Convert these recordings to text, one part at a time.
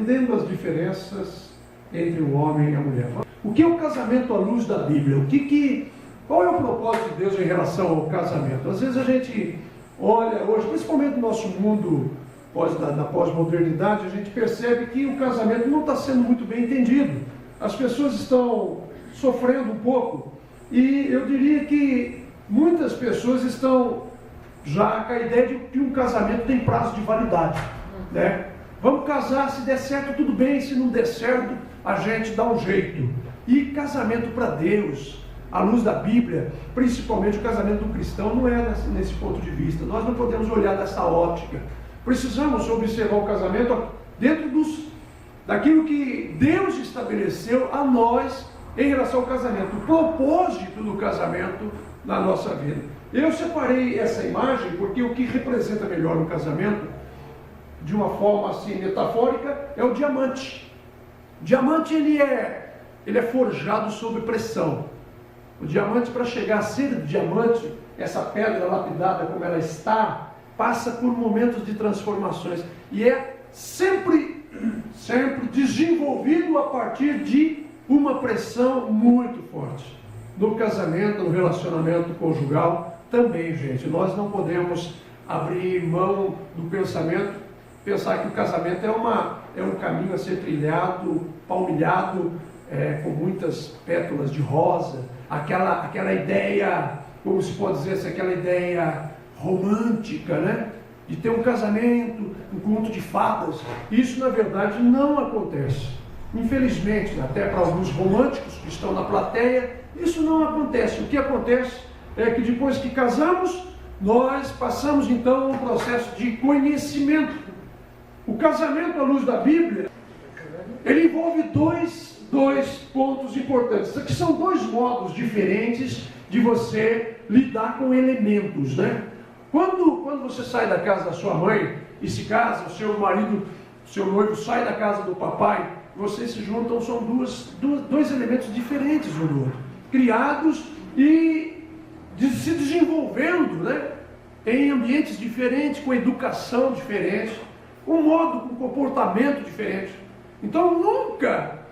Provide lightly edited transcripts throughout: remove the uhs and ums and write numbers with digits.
Entendendo as diferenças entre o homem e a mulher. O que é o casamento à luz da Bíblia? Qual é o propósito de Deus em relação ao casamento? Às vezes a gente olha hoje, principalmente no nosso mundo da pós-modernidade, a gente percebe que o casamento não está sendo muito bem entendido. As pessoas estão sofrendo um pouco e eu diria que muitas pessoas estão já com a ideia de que um casamento tem prazo de validade, né? Vamos casar, se der certo tudo bem, se não der certo a gente dá um jeito. E casamento para Deus, à luz da Bíblia, principalmente o casamento do cristão, não é nesse ponto de vista. Nós não podemos olhar dessa ótica. Precisamos observar o casamento dentro daquilo que Deus estabeleceu a nós em relação ao casamento, o propósito do casamento na nossa vida. Eu separei essa imagem porque o que representa melhor o casamento, de uma forma assim metafórica, é o diamante. O diamante ele é forjado sob pressão. O diamante, para chegar a ser diamante, essa pedra lapidada como ela está, passa por momentos de transformações e é sempre desenvolvido a partir de uma pressão muito forte. No casamento, no relacionamento conjugal, também, gente, nós não podemos abrir mão do pensamento, pensar que o casamento é um caminho a ser trilhado, palmilhado, com muitas pétalas de rosa, aquela ideia, como se pode dizer assim, aquela ideia romântica, né? De ter um casamento, um conto de fadas. Isso, na verdade, não acontece. Infelizmente, até para alguns românticos que estão na plateia, isso não acontece. O que acontece é que depois que casamos, nós passamos então um processo de conhecimento. O casamento à luz da Bíblia, ele envolve dois pontos importantes, que são dois modos diferentes de você lidar com elementos, né? Quando você sai da casa da sua mãe e se casa, o seu marido, seu noivo sai da casa do papai, vocês se juntam, são dois elementos diferentes um do outro, criados e se desenvolvendo, né? Em ambientes diferentes, com educação diferente, com modo, com comportamento diferente. Então nunca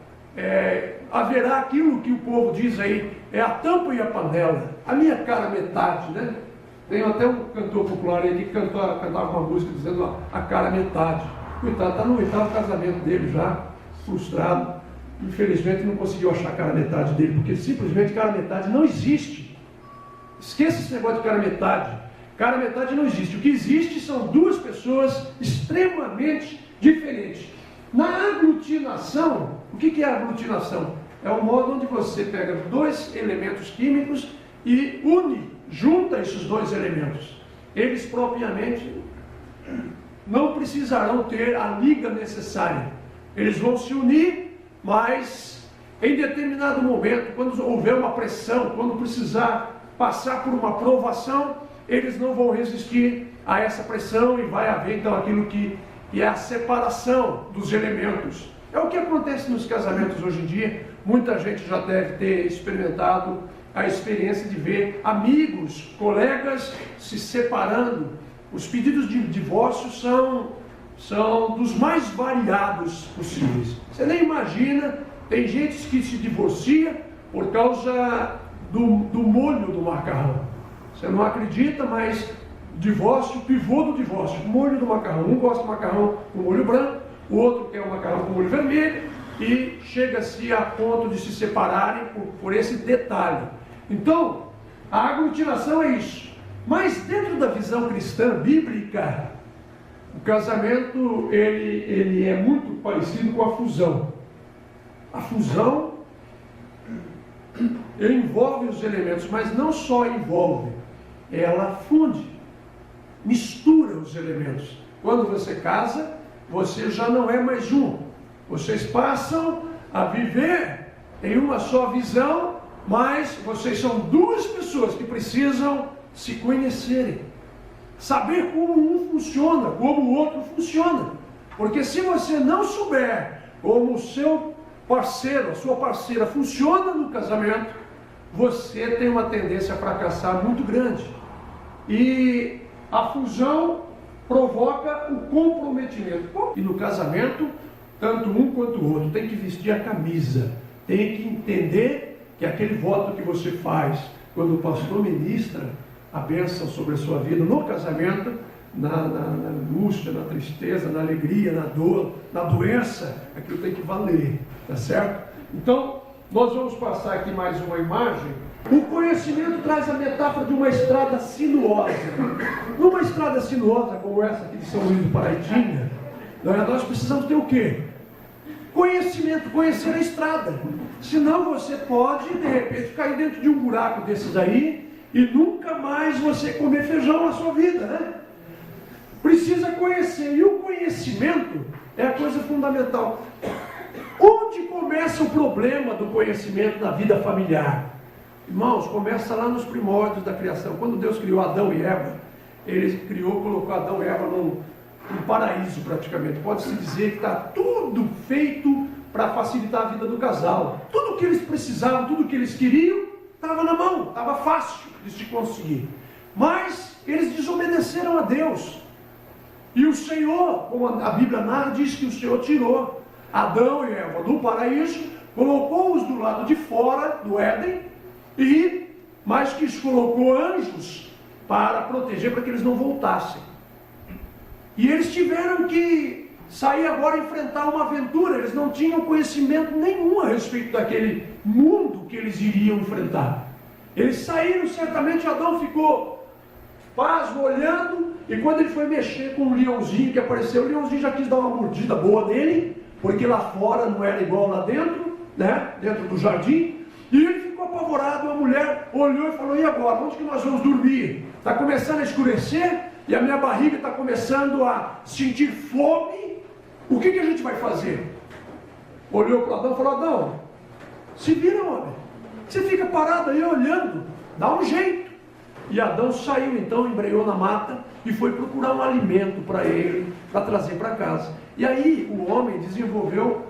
haverá aquilo que o povo diz aí, é a tampa e a panela, a minha cara metade, né? Tem até um cantor popular aí que cantava uma música dizendo a cara metade. Coitado, está no 8º casamento dele já, frustrado. Infelizmente não conseguiu achar a cara metade dele, porque simplesmente cara metade não existe. Esqueça esse negócio de cara metade. Cara metade não existe. O que existe são duas pessoas extremamente diferentes. Na aglutinação, o que é a aglutinação? É o modo onde você pega dois elementos químicos e junta esses dois elementos. Eles propriamente não precisarão ter a liga necessária. Eles vão se unir, mas em determinado momento, quando houver uma pressão, quando precisar passar por uma provação, eles não vão resistir a essa pressão e vai haver então aquilo que é a separação dos elementos. É o que acontece nos casamentos hoje em dia. Muita gente já deve ter experimentado a experiência de ver amigos, colegas se separando. Os pedidos de divórcio são dos mais variados possíveis. Você nem imagina, tem gente que se divorcia por causa do molho do macarrão. Você não acredita, mas divórcio, pivô do divórcio, molho do macarrão. Um gosta de macarrão com molho branco, o outro quer o macarrão com molho vermelho, e chega-se a ponto de se separarem por esse detalhe. Então, a aglutinação é isso. Mas dentro da visão cristã bíblica, o casamento ele é muito parecido com a fusão. A fusão envolve os elementos, mas não só envolve, ela funde, mistura os elementos. Quando você casa, você já não é mais um. Vocês passam a viver em uma só visão, mas vocês são duas pessoas que precisam se conhecerem, saber como um funciona, como o outro funciona. Porque se você não souber como o seu parceiro, a sua parceira funciona no casamento, você tem uma tendência a fracassar muito grande. E a fusão provoca o comprometimento. E no casamento, tanto um quanto o outro, tem que vestir a camisa, tem que entender que aquele voto que você faz, quando o pastor ministra a bênção sobre a sua vida no casamento, na angústia, na tristeza, na alegria, na dor, na doença, aquilo tem que valer, tá certo? Então, nós vamos passar aqui mais uma imagem. O conhecimento traz a metáfora de uma estrada sinuosa. Numa estrada sinuosa como essa aqui de São Luís do Paraitinga, nós precisamos ter o quê? Conhecimento, conhecer a estrada. Senão você pode, de repente, cair dentro de um buraco desses aí e nunca mais você comer feijão na sua vida, né? Precisa conhecer, e o conhecimento é a coisa fundamental. Onde começa o problema do conhecimento na vida familiar? Irmãos, começa lá nos primórdios da criação. Quando Deus criou Adão e Eva, Ele colocou Adão e Eva num paraíso praticamente. Pode-se dizer que está tudo feito para facilitar a vida do casal. Tudo que eles precisavam, tudo que eles queriam, estava na mão, estava fácil de se conseguir. Mas eles desobedeceram a Deus. E o Senhor, como a Bíblia narra, diz que o Senhor tirou Adão e Eva do paraíso, colocou-os do lado de fora do Éden, e mais que isso, colocou anjos para proteger, para que eles não voltassem. E eles tiveram que sair agora e enfrentar uma aventura. Eles não tinham conhecimento nenhum a respeito daquele mundo que eles iriam enfrentar. Eles saíram, certamente Adão ficou pasmo, olhando, e quando ele foi mexer com um leãozinho que apareceu, o leãozinho já quis dar uma mordida boa nele, porque lá fora não era igual lá dentro, né? Dentro do jardim, e ele ficou apavorado. A mulher olhou e falou: e agora? Onde que nós vamos dormir? Está começando a escurecer, e a minha barriga está começando a sentir fome, o que a gente vai fazer? Olhou para Adão e falou: Adão, se vira, homem, você fica parado aí olhando, dá um jeito. E Adão saiu então, embreou na mata e foi procurar um alimento para ele, para trazer para casa. E aí o homem desenvolveu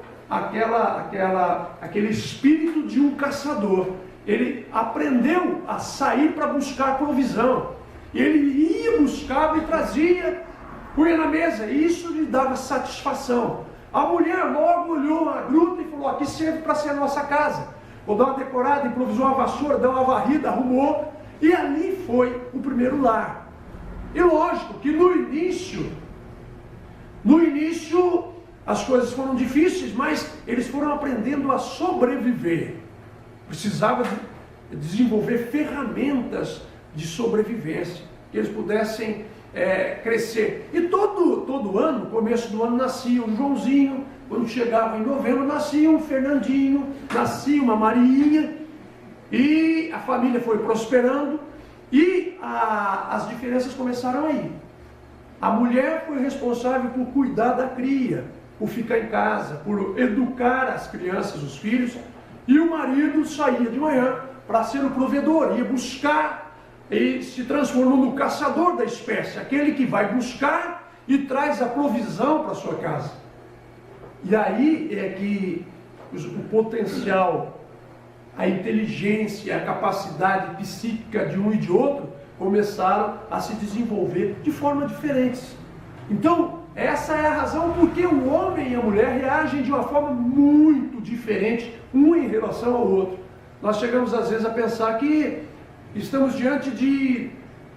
aquele espírito de um caçador. Ele aprendeu a sair para buscar provisão. Ele ia, buscava e trazia, punha na mesa, e isso lhe dava satisfação. A mulher logo olhou a gruta e falou: aqui serve para ser a nossa casa. Vou dar uma decorada, improvisou uma vassoura, deu uma varrida, arrumou. E ali foi o primeiro lar. E lógico que no início as coisas foram difíceis, mas eles foram aprendendo a sobreviver. Precisava desenvolver ferramentas de sobrevivência, que eles pudessem crescer. E todo ano, começo do ano, nascia um Joãozinho. Quando chegava em novembro, nascia um Fernandinho, nascia uma Mariinha. E a família foi prosperando, e as diferenças começaram aí. A mulher foi responsável por cuidar da cria, por ficar em casa, por educar as crianças, os filhos, e o marido saía de manhã para ser o provedor, ia buscar, e se transformou no caçador da espécie, aquele que vai buscar e traz a provisão para a sua casa. E aí é que o potencial, a inteligência, a capacidade psíquica de um e de outro começaram a se desenvolver de forma diferentes. Então, essa é a razão porque o homem e a mulher reagem de uma forma muito diferente, um em relação ao outro. Nós chegamos às vezes a pensar que estamos diante de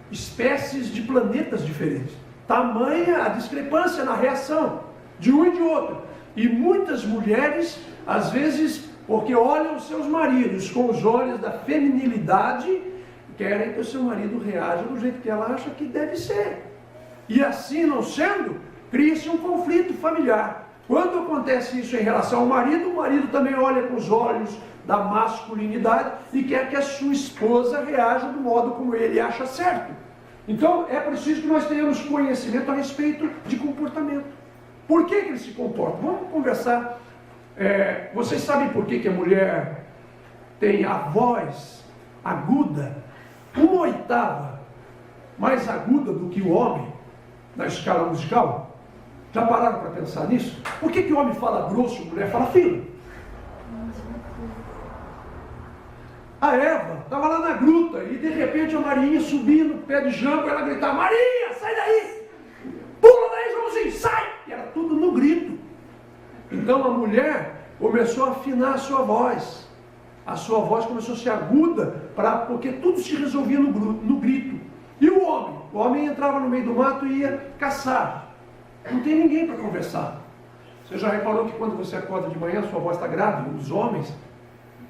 espécies de planetas diferentes. Tamanha a discrepância na reação de um e de outro. E muitas mulheres, às vezes, porque olham os seus maridos com os olhos da feminilidade, querem que o seu marido reaja do jeito que ela acha que deve ser. E assim não sendo, cria-se um conflito familiar. Quando acontece isso em relação ao marido, o marido também olha com os olhos da masculinidade e quer que a sua esposa reaja do modo como ele acha certo. Então é preciso que nós tenhamos conhecimento a respeito de comportamento. Por que ele se comporta? Vamos conversar. Vocês sabem por que a mulher tem a voz aguda, 1/8 mais aguda do que o homem na escala musical? Já pararam para pensar nisso? Por que o homem fala grosso e a mulher fala fino? A Eva estava lá na gruta e de repente a Marinha subia no pé de jambo e ela gritava: Maria, sai daí! Pula daí, Joãozinho, sai! E era tudo no grito. Então a mulher começou a afinar a sua voz. A sua voz começou a ser aguda, porque tudo se resolvia no grito. E o homem? O homem entrava no meio do mato e ia caçar. Não tem ninguém para conversar. Você já reparou que quando você acorda de manhã, sua voz está grave? Os homens,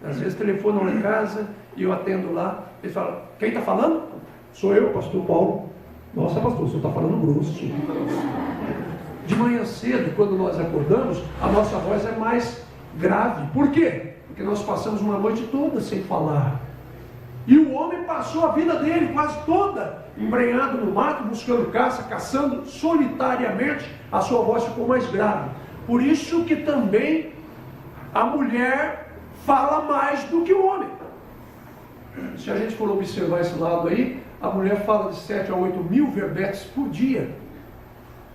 às vezes, telefonam lá em casa e eu atendo lá. Eles falam, quem está falando? Sou eu, pastor Paulo. Nossa, pastor, o senhor está falando grosso. De manhã cedo, quando nós acordamos, a nossa voz é mais grave. Por quê? Porque nós passamos uma noite toda sem falar. E o homem passou a vida dele quase toda embrenhado no mato, buscando caça, caçando solitariamente. A sua voz ficou mais grave. Por isso que também a mulher fala mais do que o homem. Se a gente for observar esse lado aí, a mulher fala de 7 a 8 mil verbetes por dia.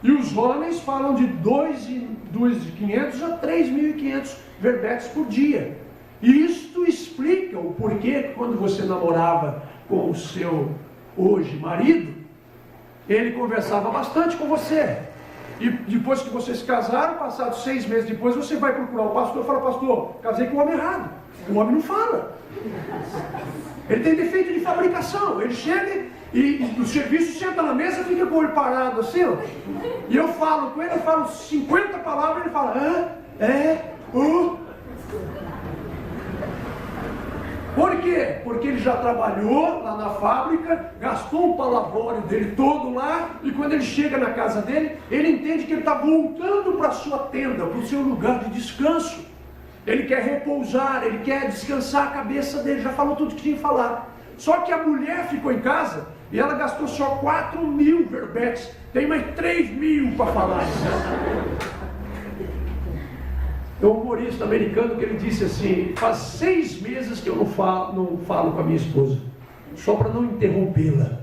E os homens falam de 2.500 a 3.500 verbetes por dia. E isto explica o porquê que quando você namorava com o seu hoje marido, ele conversava bastante com você. E depois que vocês se casaram, passados 6 meses depois, você vai procurar o pastor e fala, pastor, casei com o homem errado. O homem não fala. Ele tem defeito de fabricação. Ele chega e o serviço senta na mesa e fica com o olho parado assim, ó. E eu falo com ele, eu falo 50 palavras, ele fala, Por quê? Porque ele já trabalhou lá na fábrica, gastou o palavrão dele todo lá, e quando ele chega na casa dele, ele entende que ele está voltando para a sua tenda, para o seu lugar de descanso. Ele quer repousar, ele quer descansar a cabeça dele, já falou tudo que tinha que falar. Só que a mulher ficou em casa e ela gastou só 4.000 verbetes, tem mais 3.000 para falar. É um humorista americano que ele disse assim, faz 6 meses que eu não falo com a minha esposa, só para não interrompê-la.